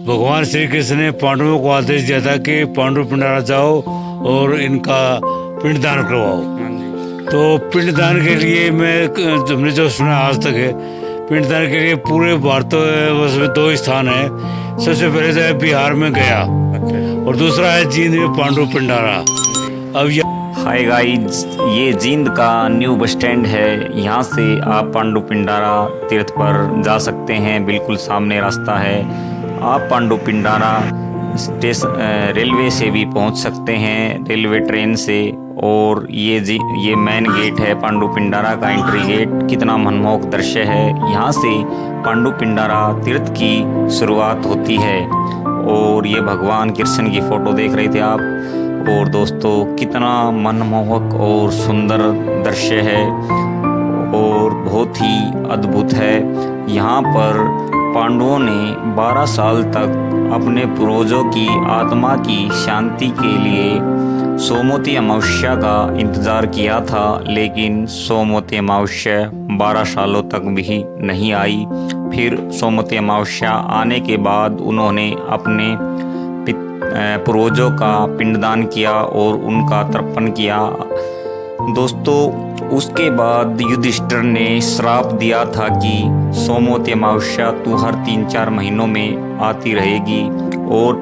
भगवान श्री कृष्ण ने पांडवों को आदेश दिया था कि पांडु पिंडारा जाओ और इनका पिंडदान करवाओ। तो पिंडदान के लिए हमने जो सुना आज तक है, पिंडदान के लिए पूरे भारतवर्ष में 2 स्थान है। सबसे पहले तो है बिहार में गया और दूसरा है जींद में पांडु पिंडारा। अब हाय गाइस, ये जींद का न्यू बस स्टैंड है। यहाँ से आप पांडु पिंडारा तीर्थ पर जा सकते हैं। बिल्कुल सामने रास्ता है। आप पांडु पिंडारा स्टेशन रेलवे से भी पहुँच सकते हैं, रेलवे ट्रेन से। और ये मेन गेट है पांडु पिंडारा का, एंट्री गेट। कितना मनमोहक दृश्य है। यहाँ से पांडु पिंडारा तीर्थ की शुरुआत होती है। और ये भगवान कृष्ण की फ़ोटो देख रहे थे आप। और दोस्तों, कितना मनमोहक और सुंदर दृश्य है और बहुत ही अद्भुत है। यहाँ पर पांडवों ने 12 साल तक अपने पूर्वजों की आत्मा की शांति के लिए सोमवती अमावस्या का इंतज़ार किया था, लेकिन सोमवती अमावस्या 12 सालों तक भी नहीं आई। फिर सोमवती अमावस्या आने के बाद उन्होंने अपने पूर्वजों का पिंडदान किया और उनका तर्पण किया। दोस्तों, उसके बाद युधिष्ठिर ने श्राप दिया था कि सोमवती अमावस्या तू हर 3-4 महीनों में आती रहेगी। और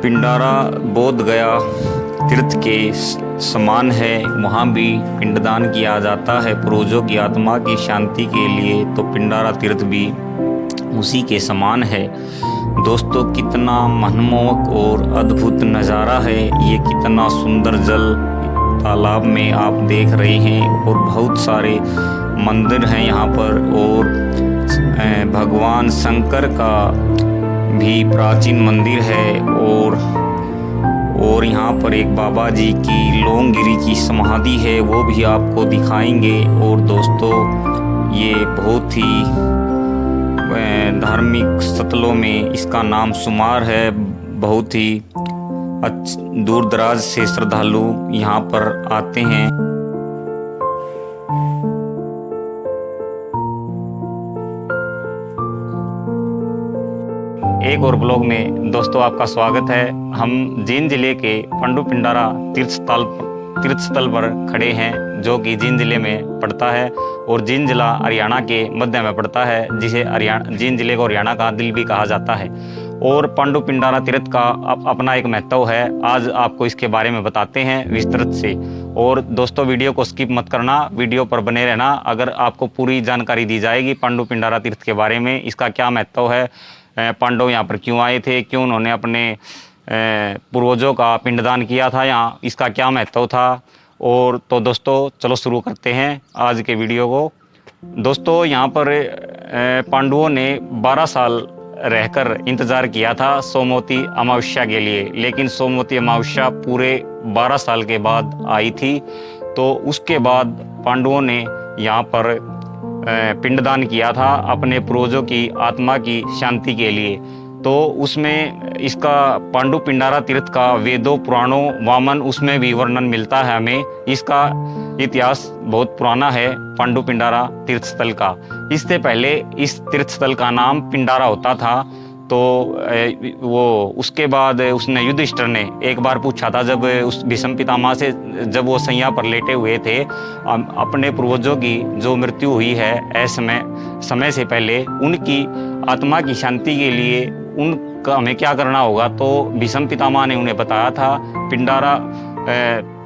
पिंडारा बोध गया तीर्थ के समान है। वहाँ भी पिंडदान किया जाता है पूर्वजों की आत्मा की शांति के लिए। तो पिंडारा तीर्थ भी उसी के समान है। दोस्तों, कितना मनमोहक और अद्भुत नज़ारा है। ये कितना सुंदर जल तालाब में आप देख रहे हैं। और बहुत सारे मंदिर हैं यहाँ पर। और भगवान शंकर का भी प्राचीन मंदिर है। और यहाँ पर एक बाबा जी की लोंगिरी की समाधि है, वो भी आपको दिखाएंगे। और दोस्तों, ये बहुत ही धार्मिक स्थलों में इसका नाम शुमार है। बहुत ही दूर दराज से श्रद्धालु यहाँ पर आते हैं। एक और ब्लॉग में दोस्तों आपका स्वागत है। हम जींद जिले के पांडु पिंडारा तीर्थ स्थल पर खड़े हैं, जो कि जींद जिले में पड़ता है। और जींद जिला हरियाणा के मध्य में पड़ता है, जिसे जींद जिले को हरियाणा का दिल भी कहा जाता है। और पांडु पिंडारा तीर्थ का अपना एक महत्व है। आज आपको इसके बारे में बताते हैं विस्तृत से। और दोस्तों, वीडियो को स्किप मत करना, वीडियो पर बने रहना। अगर आपको पूरी जानकारी दी जाएगी पांडु पिंडारा तीर्थ के बारे में, इसका क्या महत्व है, पांडव यहाँ पर क्यों आए थे, क्यों उन्होंने अपने पूर्वजों का पिंडदान किया था यहाँ, इसका क्या महत्व था। और तो दोस्तों, चलो शुरू करते हैं आज के वीडियो को। दोस्तों, यहाँ पर पांडवों ने 12 साल रहकर इंतज़ार किया था सोमवती अमावस्या के लिए, लेकिन सोमवती अमावस्या पूरे 12 साल के बाद आई थी। तो उसके बाद पांडवों ने यहाँ पर पिंडदान किया था अपने पूर्वजों की आत्मा की शांति के लिए। तो उसमें इसका पांडु पिंडारा तीर्थ का वेदों पुराणों वामन उसमें भी वर्णन मिलता है हमें। इसका इतिहास बहुत पुराना है पांडु पिंडारा तीर्थ स्थल का। इससे पहले इस तीर्थ स्थल का नाम पिंडारा होता था। तो उसके बाद उसने युधिष्ठिर ने एक बार पूछा था, जब उस भीष्म पितामह से, जब वो सैया पर लेटे हुए थे, अपने पूर्वजों की जो मृत्यु हुई है ऐसे समय से पहले, उनकी आत्मा की शांति के लिए उनका हमें क्या करना होगा। तो भीष्म पितामह ने उन्हें बताया था,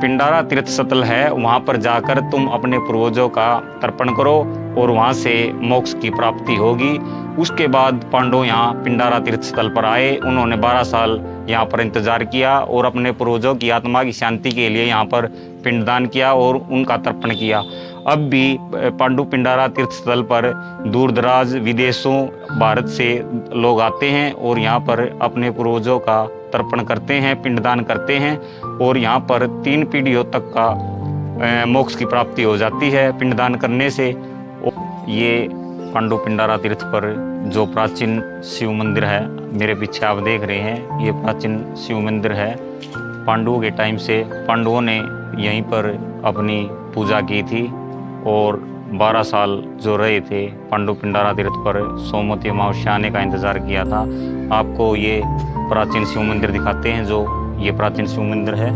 पिंडारा तीर्थ स्थल है, वहाँ पर जाकर तुम अपने पूर्वजों का तर्पण करो और वहाँ से मोक्ष की प्राप्ति होगी। उसके बाद पांडव यहाँ पिंडारा तीर्थ स्थल पर आए। उन्होंने 12 साल यहाँ पर इंतजार किया और अपने पूर्वजों की आत्मा की शांति के लिए यहाँ पर पिंडदान किया और उनका तर्पण किया। अब भी पांडु पिंडारा तीर्थ स्थल पर दूर दराज विदेशों भारत से लोग आते हैं और यहाँ पर अपने पूर्वजों का तर्पण करते हैं, पिंडदान करते हैं। और यहाँ पर 3 पीढ़ियों तक का मोक्ष की प्राप्ति हो जाती है पिंडदान करने से। ये पांडु पिंडारा तीर्थ पर जो प्राचीन शिव मंदिर है, मेरे पीछे आप देख रहे हैं, ये प्राचीन शिव मंदिर है। पांडवों के टाइम से पांडवों ने यहीं पर अपनी पूजा की थी। और 12 साल जो रहे थे पांडु पिंडारा तीर्थ पर सोमवती अमावस्या आने का इंतज़ार किया था। आपको ये प्राचीन शिव मंदिर दिखाते हैं, जो ये प्राचीन शिव मंदिर है।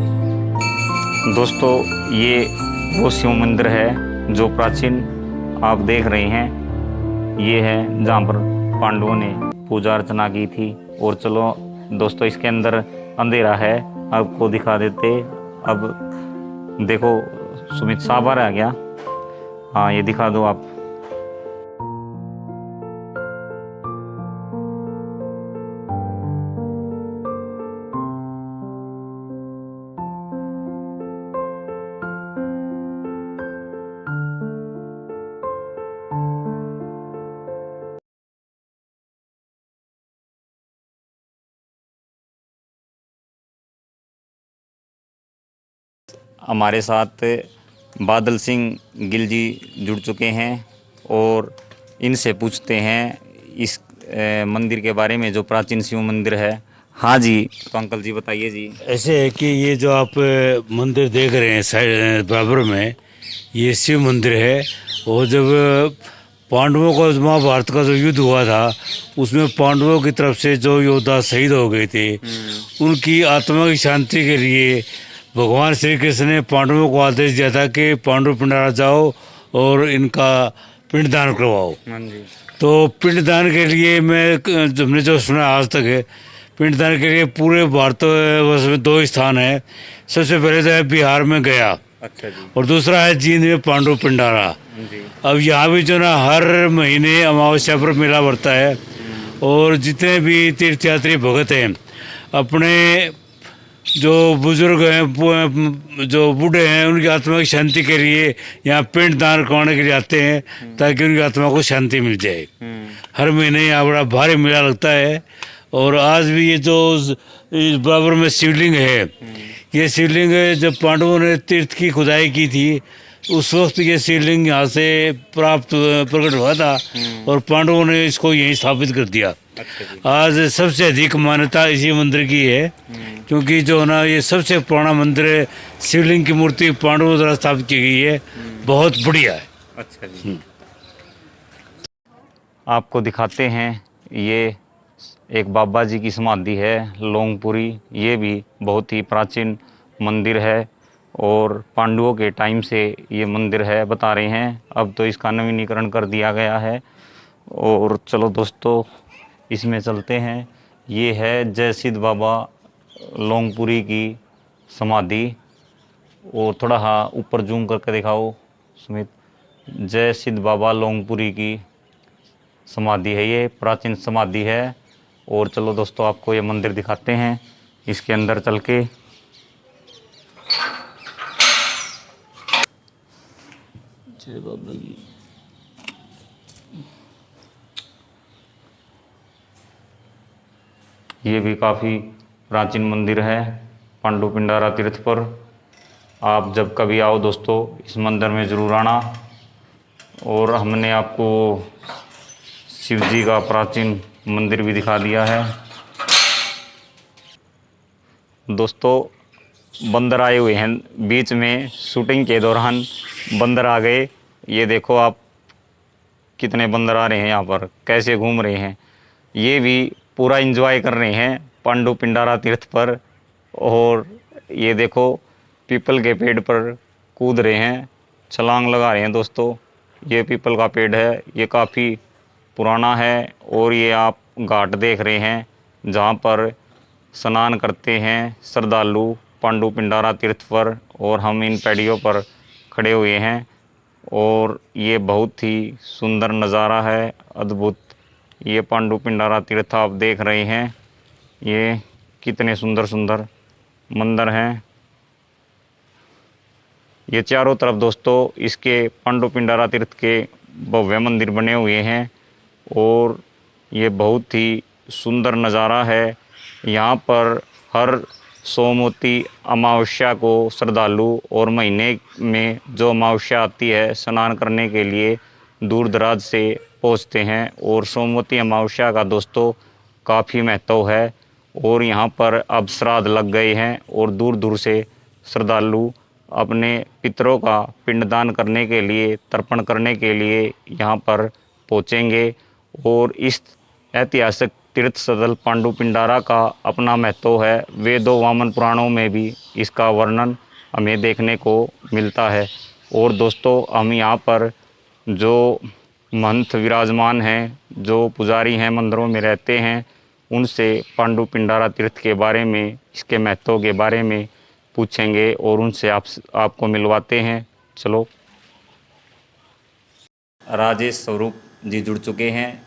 दोस्तों ये वो शिव मंदिर है जो प्राचीन आप देख रहे हैं, ये है जहाँ पर पांडवों ने पूजा अर्चना की थी। और चलो दोस्तों इसके अंदर अंधेरा है, आपको दिखा देते। अब देखो सुमित साहब आ गया, हाँ ये दिखा दो आप। हमारे साथ बादल सिंह गिल जी जुड़ चुके हैं और इनसे पूछते हैं इस मंदिर के बारे में, जो प्राचीन शिव मंदिर है। हाँ जी, तो अंकल जी बताइए जी। ऐसे है कि ये जो आप मंदिर देख रहे हैं साइड बराबर में, ये शिव मंदिर है। और जब पांडवों का महाभारत का जो युद्ध हुआ था, उसमें पांडवों की तरफ से जो योद्धा शहीद हो गए थे, उनकी आत्मा की शांति के लिए भगवान श्री कृष्ण ने पांडवों को आदेश दिया था कि पांडु पिंडारा जाओ और इनका पिंडदान करवाओ। तो पिंडदान के लिए हमने जो सुना आज तक है, पिंडदान के लिए पूरे भारतवर्ष में 2 स्थान है। सबसे पहले तो है बिहार में गया, अच्छा जी। और दूसरा है जींद में पांडु पिंडारा। अब यहाँ भी जो ना हर महीने अमावस्या पर मेला बढ़ता है, और जितने भी तीर्थयात्री भगत हैं अपने जो बुजुर्ग हैं, जो बूढ़े हैं, उनकी आत्मा की शांति के लिए यहाँ पिंड दान करवाने के लिए आते हैं, ताकि उनकी आत्मा को शांति मिल जाए। हर महीने यहाँ बड़ा भारी मेला लगता है। और आज भी ये जो इस बराबर में शिवलिंग है, ये शिवलिंग जब पांडवों ने तीर्थ की खुदाई की थी, उस वक्त ये शिवलिंग यहाँ से प्रकट हुआ था, और पांडवों ने इसको यहीं स्थापित कर दिया। आज सबसे अधिक मान्यता इसी मंदिर की है, क्योंकि जो ना ये सबसे पुराना मंदिर है। शिवलिंग की मूर्ति पांडवों द्वारा स्थापित की गई है, बहुत बढ़िया है। अच्छा जी। आपको दिखाते हैं, ये एक बाबा जी की समाधि है लोंगपुरी। ये भी बहुत ही प्राचीन मंदिर है, और पांडवों के टाइम से ये मंदिर है बता रहे हैं। अब तो इसका नवीनीकरण कर दिया गया है। और चलो दोस्तों इसमें चलते हैं। ये है जय सिद्ध बाबा लोंगपुरी की समाधि। और थोड़ा हाँ ऊपर जूम करके दिखाओ सुमित। जय सिद्ध बाबा लोंगपुरी की समाधि है, ये प्राचीन समाधि है। और चलो दोस्तों आपको ये मंदिर दिखाते हैं, इसके अंदर चल के। जय बाबा जी। ये भी काफ़ी प्राचीन मंदिर है पांडु पिंडारा तीर्थ पर। आप जब कभी आओ दोस्तों इस मंदिर में ज़रूर आना। और हमने आपको शिव जी का प्राचीन मंदिर भी दिखा दिया है। दोस्तों बंदर आए हुए हैं बीच में, शूटिंग के दौरान बंदर आ गए। ये देखो आप कितने बंदर आ रहे हैं यहाँ पर, कैसे घूम रहे हैं। ये भी पूरा एंजॉय कर रहे हैं पांडु पिंडारा तीर्थ पर। और ये देखो पीपल के पेड़ पर कूद रहे हैं, छलांग लगा रहे हैं दोस्तों। ये पीपल का पेड़ है, ये काफ़ी पुराना है। और ये आप घाट देख रहे हैं जहाँ पर स्नान करते हैं श्रद्धालु पांडु पिंडारा तीर्थ पर। और हम इन पैड़ियों पर खड़े हुए हैं, और ये बहुत ही सुंदर नज़ारा है, अद्भुत। ये पांडु पिंडारा तीर्थ आप देख रहे हैं, ये कितने सुंदर सुंदर मंदिर हैं। ये चारों तरफ दोस्तों इसके पांडु पिंडारा तीर्थ के भव्य मंदिर बने हुए हैं, और ये बहुत ही सुंदर नज़ारा है। यहाँ पर हर सोमवती अमावस्या को श्रद्धालु और महीने में जो अमावस्या आती है स्नान करने के लिए दूर दराज से पहुँचते हैं। और सोमवती अमावस्या का दोस्तों काफ़ी महत्व है, और यहाँ पर अब श्राद्ध लग गए हैं और दूर दूर से श्रद्धालु अपने पितरों का पिंडदान करने के लिए, तर्पण करने के लिए यहाँ पर पहुँचेंगे। और इस ऐतिहासिक तीर्थ स्थल पांडु पिंडारा का अपना महत्व है। वेदों वामन पुराणों में भी इसका वर्णन हमें देखने को मिलता है। और दोस्तों, हम यहाँ पर जो महंत विराजमान हैं, जो पुजारी हैं, मंदिरों में रहते हैं, उनसे पांडु पिंडारा तीर्थ के बारे में, इसके महत्व के बारे में पूछेंगे और उनसे आपको मिलवाते हैं। चलो। राजेश स्वरूप जी जुड़ चुके हैं,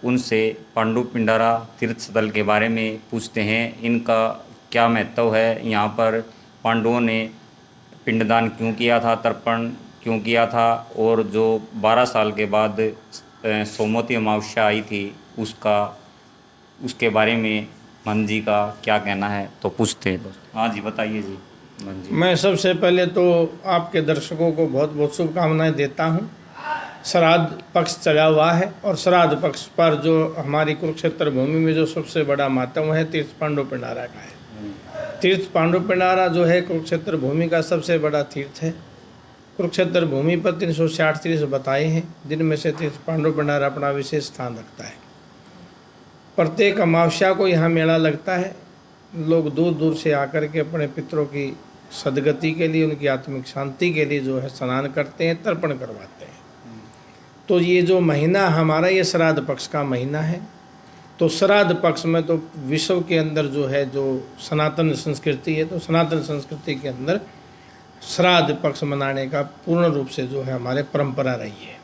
उनसे पांडु पिंडारा तीर्थ स्थल के बारे में पूछते हैं। इनका क्या महत्व है, यहाँ पर पांडवों ने पिंडदान क्यों किया था, तर्पण क्यों किया था, और जो 12 साल के बाद सोमवती अमावस्या आई थी उसके बारे में मन जी का क्या कहना है, तो पूछते हैं। हाँ जी, बताइए जी। मन जी, मैं सबसे पहले तो आपके दर्शकों को बहुत बहुत शुभकामनाएं देता हूं। श्राद्ध पक्ष चला हुआ है और श्राद्ध पक्ष पर जो हमारी कुरुक्षेत्र भूमि में जो सबसे बड़ा मातम है, तीर्थ पांडु पिंडारा का है। तीर्थ पांडु पिंडारा जो है कुरुक्षेत्र भूमि का सबसे बड़ा तीर्थ है। कुरुक्षेत्र भूमि पर 360 तीर्थ बताए हैं, जिनमें से तीर्थ पांडु पिंडारा अपना विशेष स्थान रखता है। प्रत्येक अमावस्या को यहाँ मेला लगता है। लोग दूर दूर से आकर के अपने पितरों की सदगति के लिए, उनकी आत्मिक शांति के लिए जो है स्नान करते हैं, तर्पण करवाते हैं। तो ये जो महीना हमारा, ये श्राद्ध पक्ष का महीना है। तो श्राद्ध पक्ष में तो विश्व के अंदर जो है, जो सनातन संस्कृति है, तो सनातन संस्कृति के अंदर श्राद्ध पक्ष मनाने का पूर्ण रूप से जो है हमारे परंपरा रही है।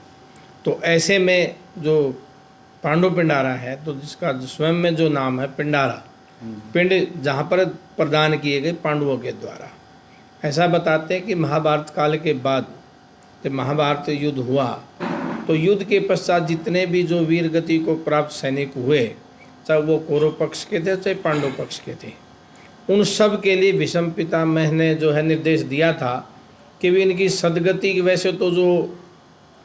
तो ऐसे में जो पांडु पिंडारा है, तो जिसका स्वयं में जो नाम है पिंडारा, पिंड जहाँ पर प्रदान किए गए पांडवों के द्वारा। ऐसा बताते हैं कि महाभारत काल के बाद जब महाभारत युद्ध हुआ, तो युद्ध के पश्चात जितने भी जो वीर गति को प्राप्त सैनिक हुए, चाहे वो कौरव पक्ष के थे चाहे पांडव पक्ष के थे, उन सब के लिए भीष्म पितामह ने जो है निर्देश दिया था कि भी इनकी सदगति, वैसे तो जो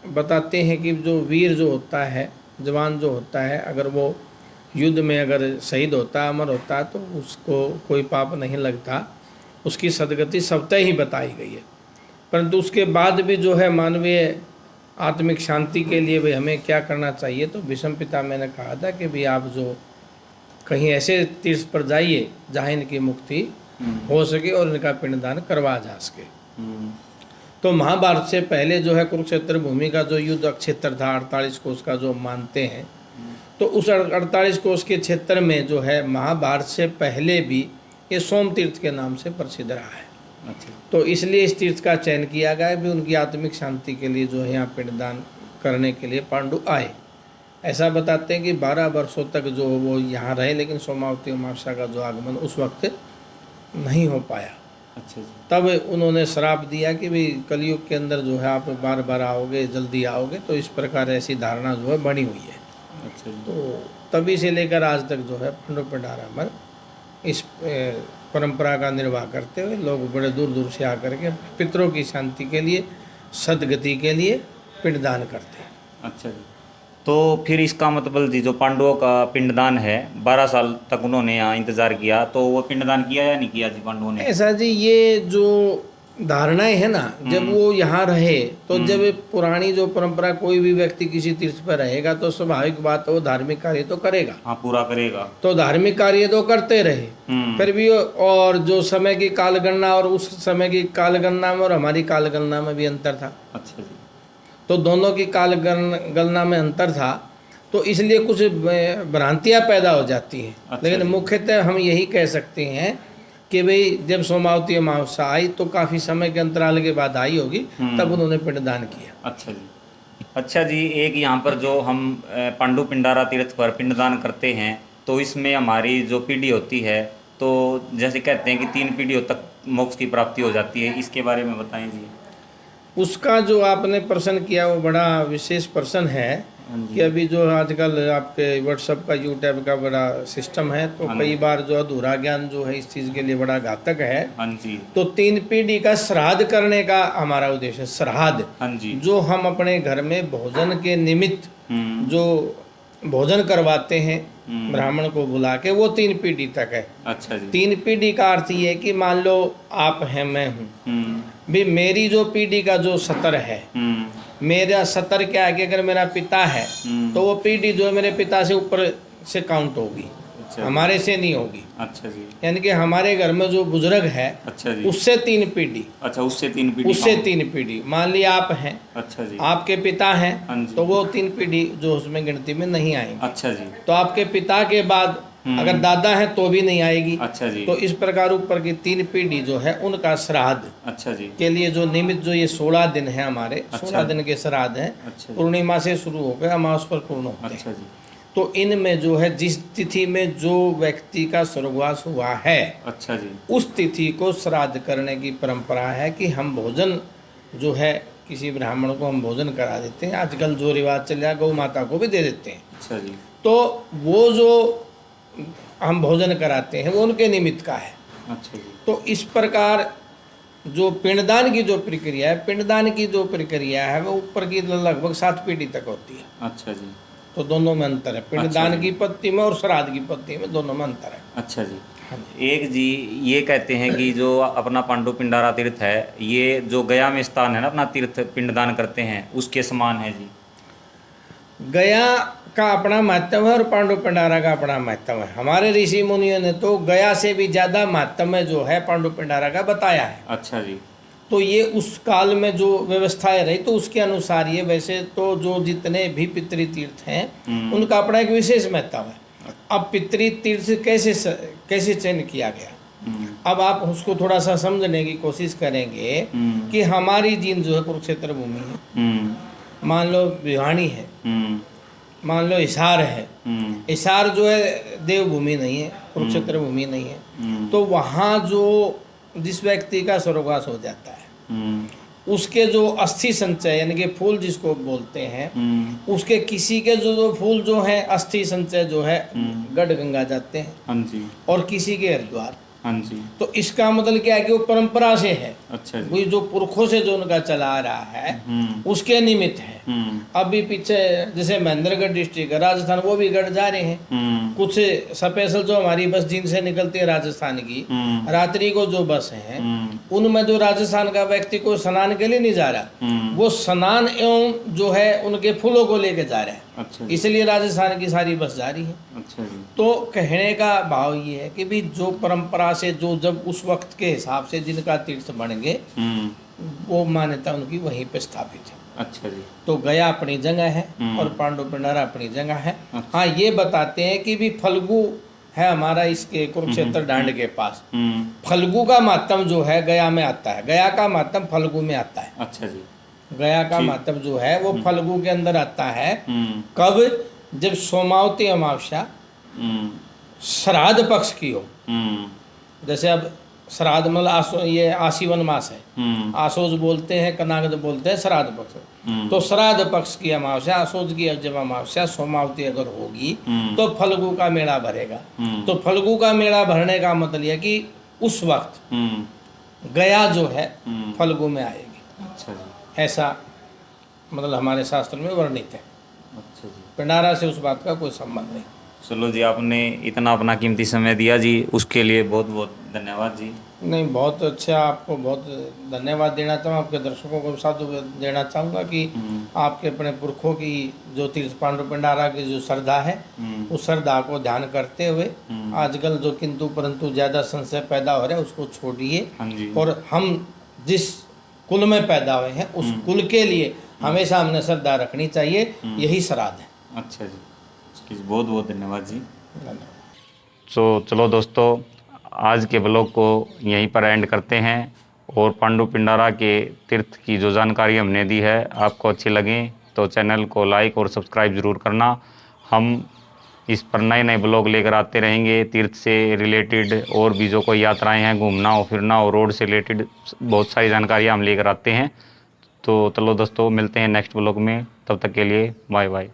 बताते हैं कि जो वीर जो होता है, जवान जो होता है, अगर वो युद्ध में अगर शहीद होता है, अमर होता है, तो उसको कोई पाप नहीं लगता, उसकी सदगति सबतः ही बताई गई है। परंतु उसके बाद भी जो है मानवीय आत्मिक शांति के लिए भाई हमें क्या करना चाहिए, तो भीष्म पितामह ने कहा था कि भाई आप जो कहीं ऐसे तीर्थ पर जाइए जहाँ इनकी मुक्ति हो सके और इनका पिंडदान करवा जा सके। तो महाभारत से पहले जो है कुरुक्षेत्र भूमि का जो युद्ध क्षेत्र था 48 कोस का जो मानते हैं, तो उस 48 कोस के क्षेत्र में जो है महाभारत से पहले भी ये सोम तीर्थ के नाम से प्रसिद्ध रहा है। अच्छा। तो इसलिए इस तीर्थ का चयन किया गया है भी उनकी आत्मिक शांति के लिए जो है यहाँ पिंडदान करने के लिए पांडु आए। ऐसा बताते हैं कि 12 वर्षों तक जो वो यहाँ रहे, लेकिन सोमावती अमावस्या का जो आगमन उस वक्त नहीं हो पाया। अच्छा जी। तब उन्होंने श्राप दिया कि भाई कलयुग के अंदर जो है आप बार बार आओगे, जल्दी आओगे, तो इस प्रकार ऐसी धारणा जो है बनी हुई है। अच्छा जी। तो तभी से लेकर आज तक जो है पांडु पिंडारा में इस परंपरा का निर्वाह करते हुए लोग बड़े दूर दूर से आकर के पितरों की शांति के लिए, सदगति के लिए पिंडदान करते हैं। अच्छा जी। तो फिर इसका मतलब जी, जो पांडवों का पिंडदान है, 12 साल तक उन्होंने यहाँ इंतजार किया, तो वो पिंडदान किया या नहीं किया जी पांडवों ने? ऐसा जी, ये जो धारणाएं है ना, जब वो यहाँ रहे, तो जब पुरानी जो परंपरा, कोई भी व्यक्ति किसी तीर्थ पर रहेगा तो स्वाभाविक बात है वो धार्मिक कार्य तो करेगा। हाँ, पूरा करेगा। तो धार्मिक कार्य तो करते रहे, फिर भी और जो समय की कालगणना और उस समय की कालगणना में और हमारी कालगणना में भी अंतर था। अच्छा जी। तो दोनों की कालगणना में अंतर था, तो इसलिए कुछ भ्रांतियां पैदा हो जाती हैं। अच्छा, लेकिन मुख्यतः हम यही कह सकते हैं कि भाई जब सोमावती अमावस्या आई तो काफ़ी समय के अंतराल के बाद आई होगी, तब उन्होंने पिंडदान किया। अच्छा जी। अच्छा जी, एक यहाँ पर जो हम पांडु पिंडारा तीर्थ पर पिंडदान करते हैं, तो इसमें हमारी जो पीढ़ी होती है, तो जैसे कहते हैं कि 3 पीढ़ियों तक मोक्ष की प्राप्ति हो जाती है, इसके बारे में बताएं जी। उसका जो आपने प्रश्न किया वो बड़ा विशेष प्रश्न है कि अभी जो आजकल आपके व्हाट्सएप का, यूट्यूब का बड़ा सिस्टम है, तो कई बार जो अधूरा ज्ञान जो है इस चीज़ के लिए बड़ा घातक है। हाँ जी। तो 3 पीढ़ी का श्राद्ध करने का हमारा उद्देश्य है। श्राद्ध, हाँ जी, जो हम अपने घर में भोजन के निमित्त जो भोजन करवाते हैं ब्राह्मण को बुला के, वो 3 पीढ़ी तक है। अच्छा जी। 3 पीढ़ी का अर्थ ये है कि मान लो आप हैं, मैं हूँ, भी मेरी जो पीढ़ी का जो सतर है, मेरा सतर क्या है कि अगर मेरा पिता है तो वो पीढ़ी जो है मेरे पिता से ऊपर से काउंट होगी, हमारे से नहीं होगी। अच्छा जी। यानी कि हमारे घर में जो बुजुर्ग है, अच्छा जी। उससे 3 पीढ़ी, अच्छा, उससे 3 पीढ़ी, उससे 3 पीढ़ी। मान लिया आप हैं, अच्छा जी, आपके पिता हाँ हैं, जी। तो वो 3 पीढ़ी जो उसमें गिनती में नहीं आएंगी। अच्छा जी। तो आपके पिता के बाद अगर दादा है तो भी नहीं आएगी। अच्छा जी। तो इस प्रकार ऊपर की 3 पीढ़ी जो है उनका श्राद्ध अच्छा जी। के लिए जो निमित्त जो ये 16 दिन है हमारे, अच्छा। 16 दिन के श्राद्ध हैं। अच्छा जी। पूर्णिमा से शुरू होकर अमावस पर पूर्ण होते हैं। अच्छा जी। तो इनमें जो है जिस तिथि में जो व्यक्ति का स्वर्गवास हुआ है, अच्छा जी। उस तिथि को श्राद्ध करने की परंपरा है कि हम भोजन जो है किसी ब्राह्मण को हम भोजन करा देते हैं। आजकल जो रिवाज चल रहा है गौ माता को भी दे देते हैं। अच्छा जी। तो वो जो हम भोजन कराते हैं वो उनके निमित्त का है। अच्छा जी। तो इस प्रकार जो पिंडदान की जो प्रक्रिया है, पिंडदान की जो प्रक्रिया है वो ऊपर की लगभग 7 पीढ़ी तक होती है। अच्छा जी। तो दोनों में अंतर है, पिंडदान अच्छा जी। की पत्ती में और श्राद्ध की पत्ती में, दोनों में अंतर है। अच्छा जी। हाँ जी। एक जी ये कहते हैं कि जो अपना पांडु पिंडारा तीर्थ है, ये जो गया में स्थान है ना अपना तीर्थ पिंडदान करते हैं, उसके समान है जी। गया का अपना महत्व है और पांडु पिंडारा का अपना महत्व है। हमारे ऋषि मुनियों ने तो गया से भी ज़्यादा महत्व जो है पांडु पिंडारा का बताया है। अच्छा जी। तो ये उस काल में जो व्यवस्थाएं रही तो उसके अनुसार ये, वैसे तो जो जितने भी पितृतीर्थ हैं उनका अपना एक विशेष महत्व है। अब पितृतीर्थ कैसे चयन किया गया, अब आप उसको थोड़ा सा समझने की कोशिश करेंगे कि हमारी जीन जो है कुरुक्षेत्र भूमि है, मान लो भिवानी है, मान लो हिसार है। हिसार जो है देवभूमि नहीं है, कुरुक्षेत्र भूमि नहीं है। तो वहाँ जो जिस व्यक्ति का स्वर्गवास हो जाता है उसके जो अस्थि संचय यानी कि फूल जिसको बोलते हैं, उसके किसी के जो फूल जो है अस्थि संचय जो है गढ़ गंगा जाते हैं। हाँ जी। और किसी के हरिद्वार। हाँ जी। तो इसका मतलब क्या है कि वो परंपरा से है। अच्छा जी। वही जो पुरखों से जो उनका चला आ रहा है उसके निमित्त है। अभी पीछे जैसे महेंद्रगढ़ डिस्ट्रिक्ट है राजस्थान, वो भी गढ़ जा रहे हैं। कुछ स्पेशल जो हमारी बस जिनसे निकलती है राजस्थान की, रात्रि को जो बस है उनमें जो राजस्थान का व्यक्ति को स्नान के लिए नहीं जा रहा, वो स्नान एवं जो है उनके फूलों को लेके जा रहा है। अच्छा। इसलिए राजस्थान की सारी बस जा रही है। अच्छा जी। तो कहने का भाव ये है कि भी जो परंपरा से जो जब उस वक्त के हिसाब से जिनका तीर्थ बन गए वो मान्यता उनकी वहीं पे स्थापित है। अच्छा जी। तो गया अपनी जगह है और पांडु पिंडारा अपनी जगह है। अच्छा। हाँ, ये बताते हैं कि भी फल्गु है हमारा इसके कुरुक्षेत्र डांड के पास। फल्गु का महत्व जो है गया में आता है, गया का महत्व फल्गु में आता है। अच्छा जी। गया का महत्व जो है वो फल्गु के अंदर आता है। कब? जब सोमावती अमावस्या श्राद्ध पक्ष की हो। जैसे अब श्राद्ध मतलब ये आशीवन मास है, आसोज बोलते हैं, कनागद बोलते हैं, श्राद्ध पक्ष। तो श्राद्ध पक्ष की अमावस्या, आसोज की जब अमावस्या सोमावती अगर होगी तो फल्गु का मेला भरेगा। तो फल्गु का मेला भरने का मतलब यह कि उस वक्त गया जो है फल्गु में आएगी। अच्छा जी। ऐसा मतलब हमारे शास्त्र में वर्णित है। अच्छा जी। पिंडारा से उस बात का कोई संबंध नहीं। चलो जी, आपने इतना अपना कीमती समय दिया जी, उसके लिए बहुत बहुत धन्यवाद जी। नहीं, बहुत अच्छा, आपको बहुत धन्यवाद देना चाहूँ, आपके दर्शकों को साधु देना चाहूँगा कि आपके अपने पुरखों की जो तीर्थ पांडु पिंडारा की जो श्रद्धा है उस श्रद्धा को ध्यान करते हुए आजकल जो किंतु परंतु ज़्यादा संशय पैदा हो रहा है उसको छोड़िए। हाँ जी। और हम जिस कुल में पैदा हुए हैं उस कुल के लिए हमेशा हमने श्रद्धा रखनी चाहिए, यही श्राद्ध है। अच्छा जी, बहुत बहुत धन्यवाद जी। धन्यवाद। तो चलो दोस्तों, आज के ब्लॉग को यहीं पर एंड करते हैं और पांडु पिंडारा के तीर्थ की जो जानकारी हमने दी है आपको अच्छी लगे तो चैनल को लाइक और सब्सक्राइब ज़रूर करना। हम इस पर नए नए ब्लॉग लेकर आते रहेंगे, तीर्थ से रिलेटेड और भी जो कोई यात्राएं हैं, घूमना हो फिरना हो, रोड से रिलेटेड बहुत सारी जानकारियाँ हम लेकर आते हैं। तो चलो दोस्तों, मिलते हैं नेक्स्ट ब्लॉग में, तब तक के लिए बाय बाय।